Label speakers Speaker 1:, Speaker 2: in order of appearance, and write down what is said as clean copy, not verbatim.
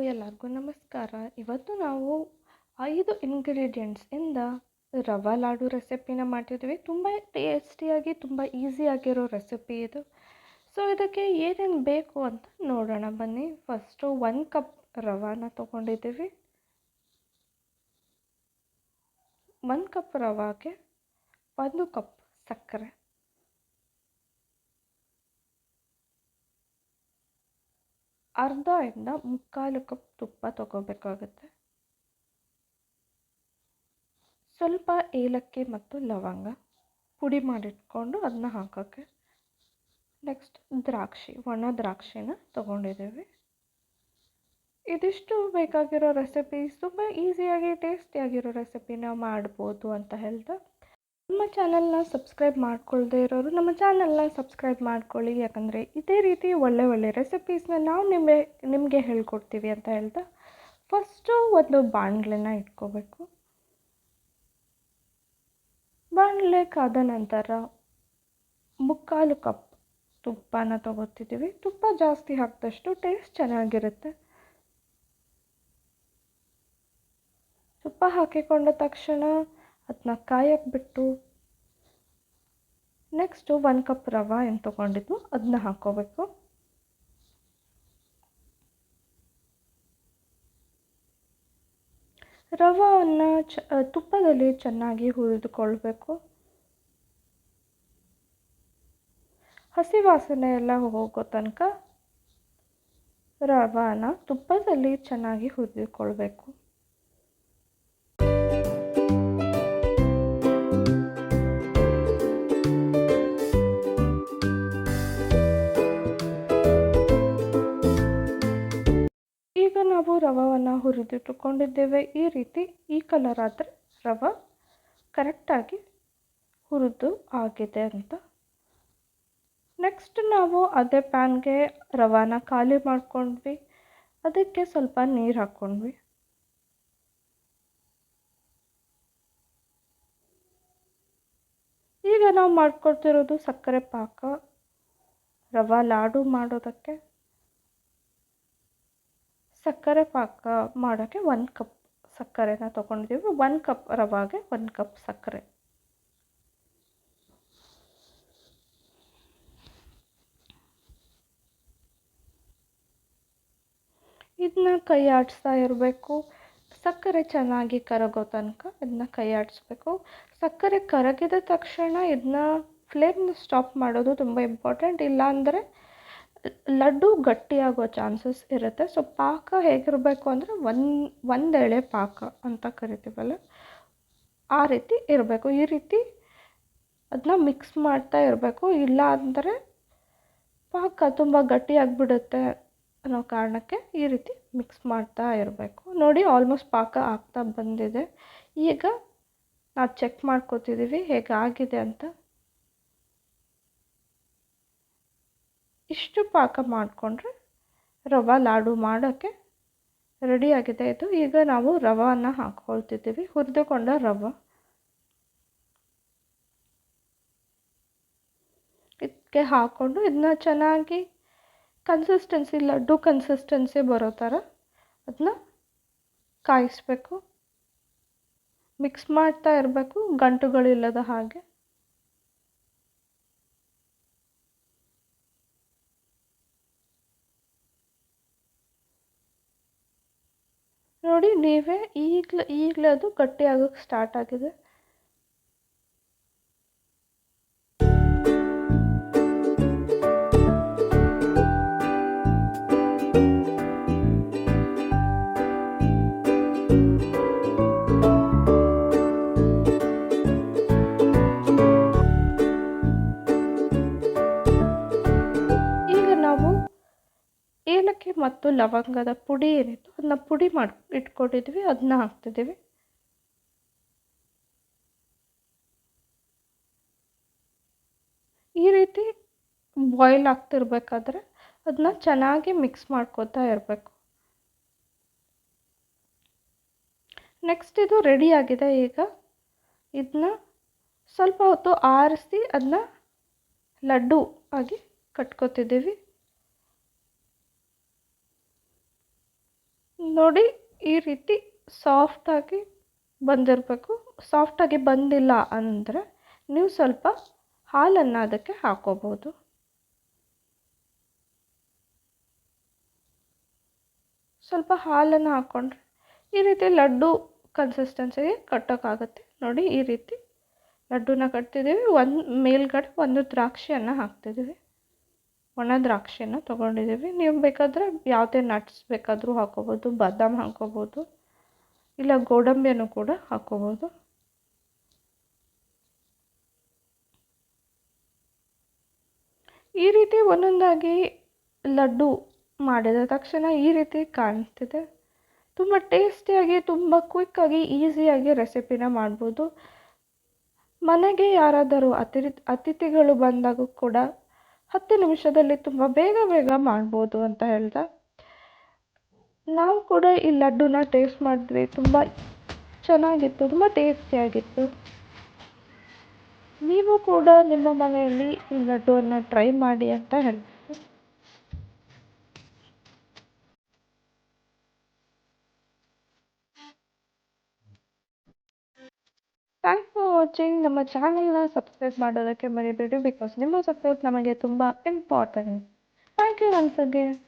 Speaker 1: ಎಲ್ಲರಿಗೂ ನಮಸ್ಕಾರ. ಇವತ್ತು ನಾವು 5 ಇಂಗ್ರೀಡಿಯೆಂಟ್ಸಿಂದ ರವಾ ಲಾಡು ರೆಸಿಪಿನ ಮಾಡ್ತಿದ್ವಿ. ತುಂಬ ಟೇಸ್ಟಿಯಾಗಿ ತುಂಬ ಈಸಿಯಾಗಿರೋ ರೆಸಿಪಿ ಇದು. ಸೊ ಇದಕ್ಕೆ ಏನೇನು ಬೇಕು ಅಂತ ನೋಡೋಣ ಬನ್ನಿ. ಫಸ್ಟು 1 ಕಪ್ ರವಾನ ತೊಗೊಂಡಿದ್ದೀವಿ. 1 ಕಪ್ ರವಾಗೆ 1 ಕಪ್ ಸಕ್ಕರೆ, ಅರ್ಧದಿಂದ 3/4 ಕಪ್ ತುಪ್ಪ ತೊಗೋಬೇಕಾಗುತ್ತೆ. ಸ್ವಲ್ಪ ಏಲಕ್ಕಿ ಮತ್ತು ಲವಂಗ ಪುಡಿ ಮಾಡಿಟ್ಕೊಂಡು ಅದನ್ನ ಹಾಕೋಕ್ಕೆ. ನೆಕ್ಸ್ಟ್ ದ್ರಾಕ್ಷಿ, ಒಣ ದ್ರಾಕ್ಷಿನ ತೊಗೊಂಡಿದ್ದೀವಿ. ಇದಿಷ್ಟು ಬೇಕಾಗಿರೋ ರೆಸಿಪೀಸ್. ತುಂಬ ಈಸಿಯಾಗಿ ಟೇಸ್ಟಿಯಾಗಿರೋ ರೆಸಿಪಿನ ಮಾಡ್ಬೋದು ಅಂತ ಹೇಳ್ತಾ, ನಮ್ಮ ಚಾನಲ್ನ ಸಬ್ಸ್ಕ್ರೈಬ್ ಮಾಡ್ಕೊಳ್ದೇ ಇರೋರು ನಮ್ಮ ಚಾನಲ್ನ ಸಬ್ಸ್ಕ್ರೈಬ್ ಮಾಡ್ಕೊಳ್ಳಿ. ಯಾಕಂದರೆ ಇದೇ ರೀತಿ ಒಳ್ಳೆ ರೆಸಿಪೀಸ್ನ ನಾವು ನಿಮಗೆ ಹೇಳ್ಕೊಡ್ತೀವಿ ಅಂತ ಹೇಳ್ತಾ, ಫಸ್ಟು ಒಂದು ಬಾಣಲೆನ ಇಟ್ಕೋಬೇಕು. ಬಾಣಲೆ ಕಾದ ನಂತರ 3/4 ಕಪ್ ತುಪ್ಪನ ತೊಗೋತಿದ್ದೀವಿ. ತುಪ್ಪ ಜಾಸ್ತಿ ಹಾಕಿದಷ್ಟು ಟೇಸ್ಟ್ ಚೆನ್ನಾಗಿರುತ್ತೆ. ತುಪ್ಪ ಹಾಕಿಕೊಂಡ ತಕ್ಷಣ ಅದನ್ನ ಕಾಯಕ್ಕೆ ಬಿಟ್ಟು, ನೆಕ್ಸ್ಟು 1 ಕಪ್ ರವೆ ಏನು ತೊಗೊಂಡಿದ್ವು ಅದನ್ನ ಹಾಕ್ಕೋಬೇಕು. ರವೆಯನ್ನು ತುಪ್ಪದಲ್ಲಿ ಚೆನ್ನಾಗಿ ಹುರಿದುಕೊಳ್ಬೇಕು. ಹಸಿ ವಾಸನೆ ಎಲ್ಲ ಹೋಗೋ ತನಕ ರವೆನ ತುಪ್ಪದಲ್ಲಿ ಚೆನ್ನಾಗಿ ಹುರಿದುಕೊಳ್ಬೇಕು. ಈಗ ನಾವು ರವೆಯನ್ನು ಹುರಿದಿಟ್ಟುಕೊಂಡಿದ್ದೇವೆ. ಈ ರೀತಿ ಈ ಕಲರ್ ಆದರೆ ರವೆ ಕರೆಕ್ಟಾಗಿ ಹುರಿದು ಆಗಿದೆ ಅಂತ. ನೆಕ್ಸ್ಟ್ ನಾವು ಅದೇ ಪ್ಯಾನ್ಗೆ ರವೆನ ಖಾಲಿ ಮಾಡ್ಕೊಂಡ್ವಿ. ಅದಕ್ಕೆ ಸ್ವಲ್ಪ ನೀರು ಹಾಕ್ಕೊಂಡ್ವಿ. ಈಗ ನಾವು ಮಾಡ್ಕೊಳ್ತಿರೋದು ಸಕ್ಕರೆ ಪಾಕ. ರವೆ ಲಾಡು ಮಾಡೋದಕ್ಕೆ ಸಕ್ಕರೆ ಪಾಕ ಮಾಡೋಕ್ಕೆ 1 ಕಪ್ ಸಕ್ಕರೆನ ತೊಗೊಂಡಿದ್ದೀವಿ. 1 ಕಪ್ ರವೆಗೆ 1 ಕಪ್ ಸಕ್ಕರೆ. ಇದನ್ನ ಕೈ ಆಡಿಸ್ತಾ ಇರಬೇಕು. ಸಕ್ಕರೆ ಚೆನ್ನಾಗಿ ಕರಗೋ ತನಕ ಇದನ್ನ ಕೈ ಆಡಿಸ್ಬೇಕು. ಸಕ್ಕರೆ ಕರಗಿದ ತಕ್ಷಣ ಇದನ್ನ ಫ್ಲೇಮ್ನ ಸ್ಟಾಪ್ ಮಾಡೋದು ತುಂಬ ಇಂಪಾರ್ಟೆಂಟ್. ಇಲ್ಲಾಂದರೆ ಲಡ್ಡು ಗಟ್ಟಿಯಾಗೋ ಚಾನ್ಸಸ್ ಇರುತ್ತೆ. ಸೊ ಪಾಕ ಹೇಗಿರಬೇಕು ಅಂದರೆ ಒಂದು ಎಳೆ ಪಾಕ ಅಂತ ಕರಿತೀವಲ್ಲ, ಆ ರೀತಿ ಇರಬೇಕು. ಈ ರೀತಿ ಅದನ್ನ ಮಿಕ್ಸ್ ಮಾಡ್ತಾ ಇರಬೇಕು. ಇಲ್ಲ ಅಂದರೆ ಪಾಕ ತುಂಬ ಗಟ್ಟಿಯಾಗಿಬಿಡುತ್ತೆ ಅನ್ನೋ ಕಾರಣಕ್ಕೆ ಈ ರೀತಿ ಮಿಕ್ಸ್ ಮಾಡ್ತಾ ಇರಬೇಕು. ನೋಡಿ, ಆಲ್ಮೋಸ್ಟ್ ಪಾಕ ಆಗ್ತಾ ಬಂದಿದೆ. ಈಗ ನಾವು ಚೆಕ್ ಮಾಡ್ಕೋತಿದ್ದೀವಿ ಹೇಗಾಗಿದೆ ಅಂತ. ಇಷ್ಟು ಪಾಕ ಮಾಡಿಕೊಂಡ್ರೆ ರವೆ ಲಾಡು ಮಾಡೋಕ್ಕೆ ರೆಡಿಯಾಗಿದೆ ಇದು. ಈಗ ನಾವು ರವೆನ ಹಾಕ್ಕೊಳ್ತಿದ್ದೀವಿ, ಹುರಿದುಕೊಂಡ ರವೆ. ಇದಕ್ಕೆ ಹಾಕ್ಕೊಂಡು ಇದನ್ನ ಚೆನ್ನಾಗಿ ಕನ್ಸಿಸ್ಟೆನ್ಸಿ, ಲಡ್ಡು ಕನ್ಸಿಸ್ಟೆನ್ಸಿ ಬರೋ ಥರ ಅದನ್ನ ಕಾಯಿಸ್ಬೇಕು. ಮಿಕ್ಸ್ ಮಾಡ್ತಾ ಇರಬೇಕು, ಗಂಟುಗಳಿಲ್ಲದ ಹಾಗೆ. ನೋಡಿ, ನೀವೇ ಈಗಲೇ ಅದು ಗಟ್ಟಿಯಾಗೋಕ್ಕೆ ಸ್ಟಾರ್ಟ್ ಆಗಿದೆ. ಏಲಕ್ಕಿ ಮತ್ತು ಲವಂಗದ ಪುಡಿ ಏನಿತ್ತು ಅದನ್ನ ಪುಡಿ ಮಾಡಿ ಇಟ್ಕೊಂಡಿದ್ವಿ, ಅದನ್ನ ಹಾಕ್ತಿದ್ದೀವಿ. ಈ ರೀತಿ ಬಾಯ್ಲ್ ಆಗ್ತಿರ್ಬೇಕಾದ್ರೆ ಅದನ್ನ ಚೆನ್ನಾಗಿ ಮಿಕ್ಸ್ ಮಾಡ್ಕೋತಾ ಇರಬೇಕು. ನೆಕ್ಸ್ಟ್ ಇದು ರೆಡಿಯಾಗಿದೆ. ಈಗ ಇದನ್ನ ಸ್ವಲ್ಪ ಹೊತ್ತು ಆರಿಸಿ ಅದನ್ನ ಲಡ್ಡು ಆಗಿ ಕಟ್ಕೋತಿದ್ದೀವಿ. ನೋಡಿ ಈ ರೀತಿ ಸಾಫ್ಟಾಗಿ ಬಂದಿರಬೇಕು. ಸಾಫ್ಟಾಗಿ ಬಂದಿಲ್ಲ ಅಂದರೆ ನೀವು ಸ್ವಲ್ಪ ಹಾಲನ್ನು ಅದಕ್ಕೆ ಹಾಕ್ಕೋಬೋದು. ಸ್ವಲ್ಪ ಹಾಲನ್ನು ಹಾಕ್ಕೊಂಡ್ರೆ ಈ ರೀತಿ ಲಡ್ಡು ಕನ್ಸಿಸ್ಟೆನ್ಸಿಗೆ ಕಟ್ಟೋಕ್ಕಾಗುತ್ತೆ. ನೋಡಿ ಈ ರೀತಿ ಲಡ್ಡುನ ಕಟ್ತಿದ್ದೀವಿ. ಮೇಲ್ಗಡೆ ಒಂದು ದ್ರಾಕ್ಷಿಯನ್ನು ಹಾಕ್ತಿದ್ದೀವಿ. ಒಣ ದ್ರಾಕ್ಷಿಯನ್ನು ತೊಗೊಂಡಿದ್ದೀವಿ. ನೀವು ಬೇಕಾದರೆ ಯಾವುದೇ ನಟ್ಸ್ ಬೇಕಾದರೂ ಹಾಕ್ಕೋಬೋದು. ಬಾದಾಮ್ ಹಾಕ್ಕೋಬೋದು, ಇಲ್ಲ ಗೋಡಂಬಿಯನ್ನು ಕೂಡ ಹಾಕ್ಕೋಬೋದು. ಈ ರೀತಿ ಒಂದೊಂದಾಗಿ ಲಡ್ಡು ಮಾಡಿದ ತಕ್ಷಣ ಈ ರೀತಿ ಕಾಣಿಸ್ತಿದೆ. ತುಂಬ ಟೇಸ್ಟಿಯಾಗಿ, ತುಂಬ ಕ್ವಿಕ್ಕಾಗಿ, ಈಸಿಯಾಗಿ ರೆಸಿಪಿನ ಮಾಡ್ಬೋದು. ಮನೆಗೆ ಯಾರಾದರೂ ಅತಿಥಿಗಳು ಬಂದಾಗೂ ಕೂಡ 10 ನಿಮಿಷದಲ್ಲಿ ತುಂಬ ಬೇಗ ಬೇಗ ಮಾಡ್ಬೋದು ಅಂತ ಹೇಳ್ತಾ, ನಾವು ಕೂಡ ಈ ಲಡ್ಡುನ ಟೇಸ್ಟ್ ಮಾಡಿದ್ವಿ. ತುಂಬ ಚೆನ್ನಾಗಿತ್ತು, ತುಂಬ ಟೇಸ್ಟಿಯಾಗಿತ್ತು. ನೀವು ಕೂಡ ನಿಮ್ಮ ಮನೆಯಲ್ಲಿ ಈ ಲಡ್ಡುವನ್ನು ಟ್ರೈ ಮಾಡಿ ಅಂತ ಹೇಳ್ತೀನಿ. Thanks for watching. ನಮ್ಮ ಚಾನಲ್ನ ಸಬ್ಸ್ಕ್ರೈಬ್ ಮಾಡೋದಕ್ಕೆ ಮರಿಬೇಡಿ, ಬಿಕಾಸ್ ನಿಮ್ಮ ಸಪೋರ್ಟ್ ನಮಗೆ ತುಂಬ important. Thank you once again.